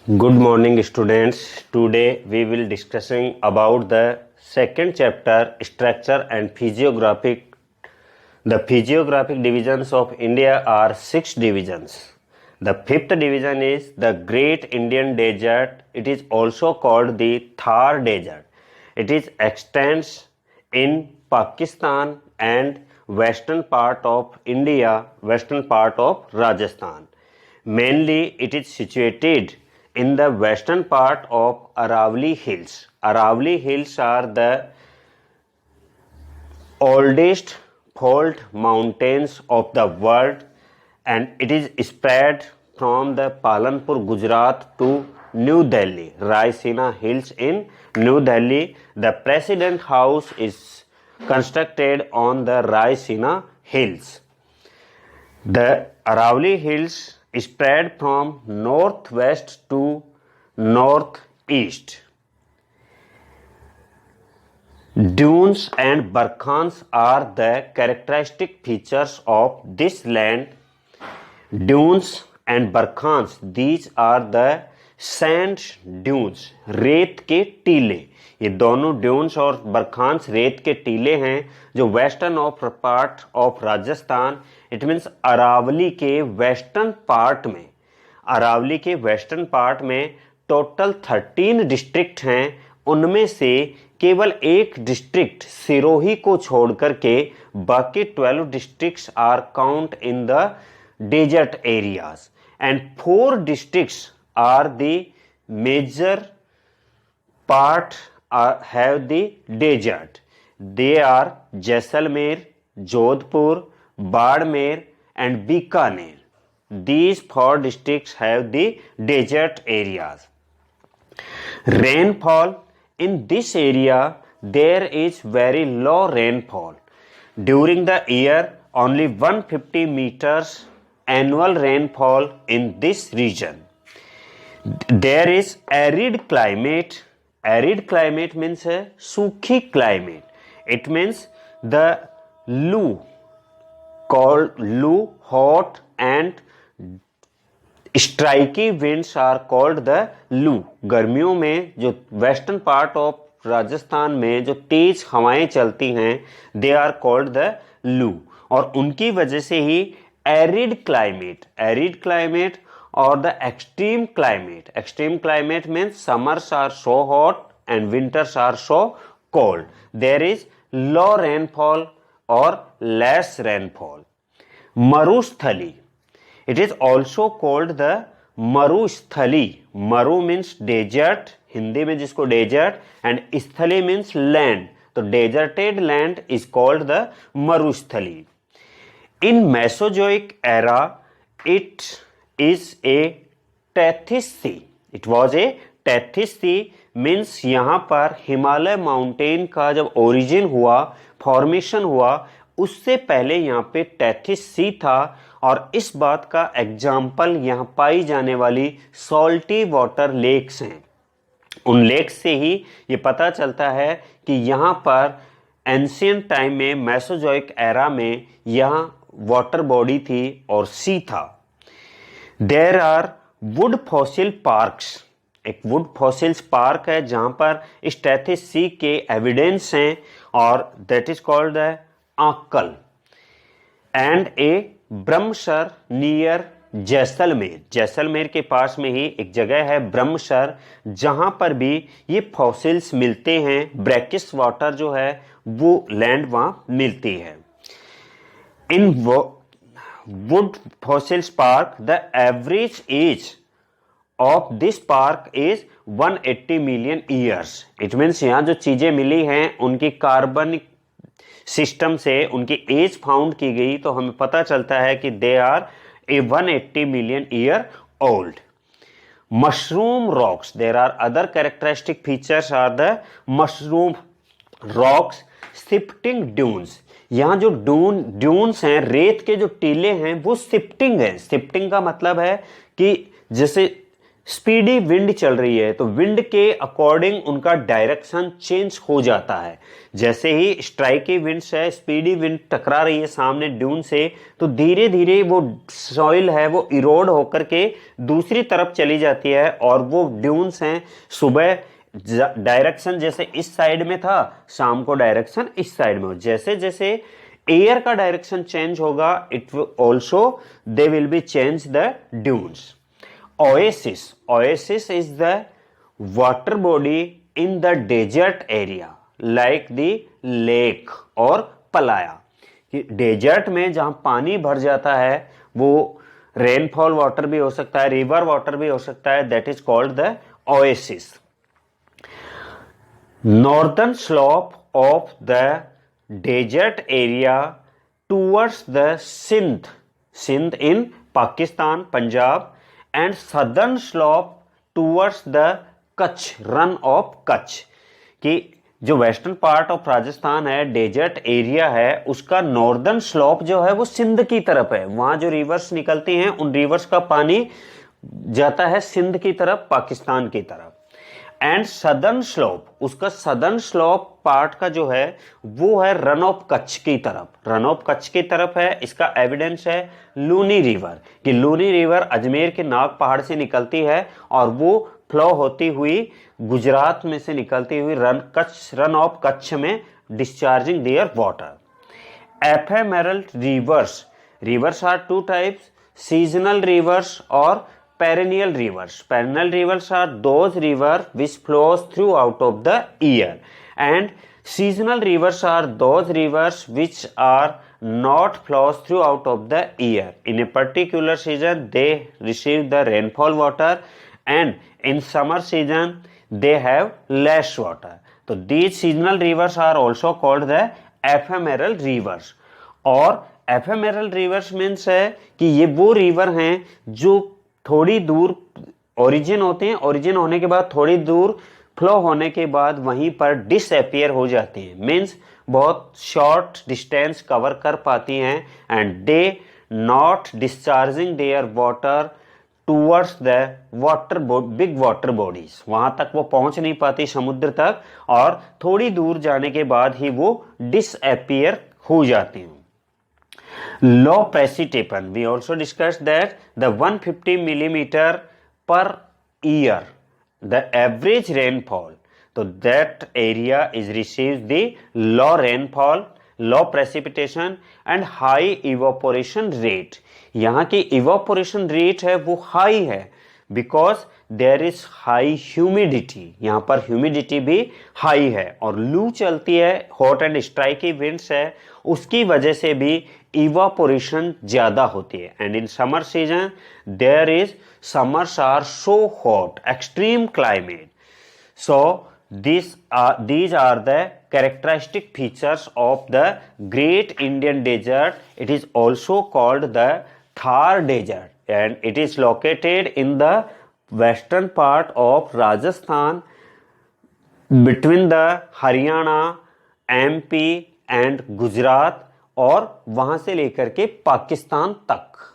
Good morning students. Today we will discussing about the second chapter structure and physiographic. The physiographic divisions of India are 6 divisions. The fifth division is the Great Indian Desert. It is also called the Thar Desert. It is extends in Pakistan and western part of India, western part of Rajasthan. Mainly it is situated in the western part of Aravalli Hills. Aravalli Hills are the oldest fault mountains of the world, and it is spread from the Palanpur, Gujarat to New Delhi. Raisina Hills in New Delhi. The President House is constructed on the Raisina Hills. The Aravalli Hills spread from northwest to northeast. Dunes and barkhans are the characteristic features of this land. Dunes and barkhans, these are the sand dunes, रेत के टीले. ये दोनों dunes और बरखांस रेत के टीले हैं जो western of part of Rajasthan, it means Aravalli के वेस्टर्न पार्ट में. अरावली के वेस्टर्न पार्ट में टोटल 13 डिस्ट्रिक्ट हैं. उनमें से केवल एक डिस्ट्रिक्ट सिरोही को छोड़कर के बाकी 12 districts are count in the desert areas and 4 districts are the major part have the desert. They are Jaisalmer, Jodhpur, Badmer and Bikaner. These 4 districts have the desert areas. Rainfall in this area, there is very low rainfall. During the year, only 150 meters annual rainfall in this region. There is arid climate. Arid climate means a सूखी climate. It means the loo, called loo, hot and striky winds are called the loo. गर्मियों में जो western part of Rajasthan में जो तेज हवाएं चलती हैं, they are called the loo. और उनकी वजह से ही arid climate or the extreme climate means summers are so hot and winters are so cold. There is low rainfall or less rainfall. Marusthali, it is also called the Marusthali. Maru means desert, Hindi में जिसको desert, and स्थली means land. तो deserted land is called the Marusthali. In Mesozoic era, it is a Tethys Sea. It was a Tethys Sea means यहाँ पर Himalaya mountain का जब origin हुआ, formation हुआ, उससे पहले यहाँ पे टेथिस सी था. और इस बात का एग्जाम्पल यहाँ पाई जाने वाली सॉल्टी वाटर लेक्स हैं. उन लेक्स से ही ये पता चलता है कि यहाँ पर एंशियंट टाइम में मेसोजोइक एरा में यहाँ वाटर बॉडी थी और सी था. There are wood fossil parks. एक वुड फॉसिल्स पार्क है जहां पर टेथिस सी के एविडेंस हैं और that is called the Akal. And a Brahmsar near Jaisalmer के पास में ही एक जगह है ब्रह्मसर जहां पर भी ये फॉसिल्स मिलते हैं. ब्रैकिश वाटर जो है वो लैंड वहां मिलती है. इन wood fossils park, the average age of this park is 180 million years. It means यहाँ जो चीजें मिली हैं उनकी कार्बनिक सिस्टम से उनकी एज फाउंड की गई तो हमें पता चलता है कि they are a 180 million year old. Mushroom rocks, there are other characteristic features are the mushroom rocks, shifting dunes. यहाँ जो ड्यून्स हैं, रेत के जो टीले हैं वो शिफ्टिंग है. शिफ्टिंग का मतलब है कि जैसे स्पीडी विंड चल रही है तो विंड के अकॉर्डिंग उनका डायरेक्शन चेंज हो जाता है। जैसे ही स्ट्राइकी विंड्स है, स्पीडी विंड टकरा रही है सामने ड्यून से, तो धीरे धीरे वो सॉइल है वो इरोड होकर के दूसरी तरफ चली जाती है और वो ड्यून्स हैं सुबह डायरेक्शन जैसे इस साइड में था, शाम को डायरेक्शन इस साइड में हो। जैसे जैसे एयर का डायरेक्शन चेंज होगा it also they will be change the dunes. Oasis is the water body in the desert area like the lake और पलाया। कि डेजर्ट में जहां पानी भर जाता है वो रेनफॉल वाटर भी हो सकता है, रिवर वाटर भी हो सकता है, that is called the oasis. Northern slope of the desert area towards the Sindh in Pakistan Punjab and southern slope towards the Kutch Rann of Kutch. कि जो वेस्टर्न पार्ट ऑफ राजस्थान है, डेजर्ट एरिया है, उसका नॉर्दर्न स्लोप जो है वो सिंध की तरफ है। वहां जो रिवर्स निकलती हैं उन रिवर्स का पानी जाता है सिंध की तरफ, पाकिस्तान की तरफ। एंड सदर्न स्लोप, उसका सदर्न स्लोप पार्ट का जो है वो है रन ऑफ कच्छ की तरफ, रन ऑफ कच्छ की तरफ है। इसका एविडेंस है लूनी रिवर, कि लूनी रिवर अजमेर के नाग पहाड़ से निकलती है और वो फ्लो होती हुई गुजरात में से निकलती हुई रन ऑफ कच्छ में discharging their water. Ephemeral rivers are two types, seasonal rivers और perennial rivers. Perennial rivers are those rivers which flows throughout of the year, and seasonal rivers are those rivers which are not flows throughout of the year. In a particular season they receive the rainfall water, and in summer season they have less water. So these seasonal rivers are also called the ephemeral rivers. और ephemeral rivers means है कि ये वो river हैं जो थोड़ी दूर origin होते हैं, ओरिजिन होने के बाद थोड़ी दूर फ्लो होने के बाद वहीं पर डिसअपियर हो जाती हैं, मीन्स बहुत शॉर्ट डिस्टेंस कवर कर पाती हैं, and they not discharging their water towards the water big water bodies. वहां तक वो पहुंच नहीं पाती समुद्र तक और थोड़ी दूर जाने के बाद ही वो डिसअपियर हो जाती हैं। Low precipitation, we also discussed that the 150 millimeter per year, the average rainfall, so that area is receives the low rainfall, low precipitation and high evaporation rate। यहाँ की evaporation rate है वो high है because there is high humidity, यहाँ पर humidity भी high है, और लू चलती है, hot and strike winds है, उसकी वजह से भी evaporation ज्यादा होती है। And in summer season there is summers are so hot, extreme climate. So these are the characteristic features of the Great Indian Desert. It is also called the Thar Desert, and it is located in the western part of Rajasthan between the Haryana, MP and Gujarat, और वहां से लेकर के पाकिस्तान तक।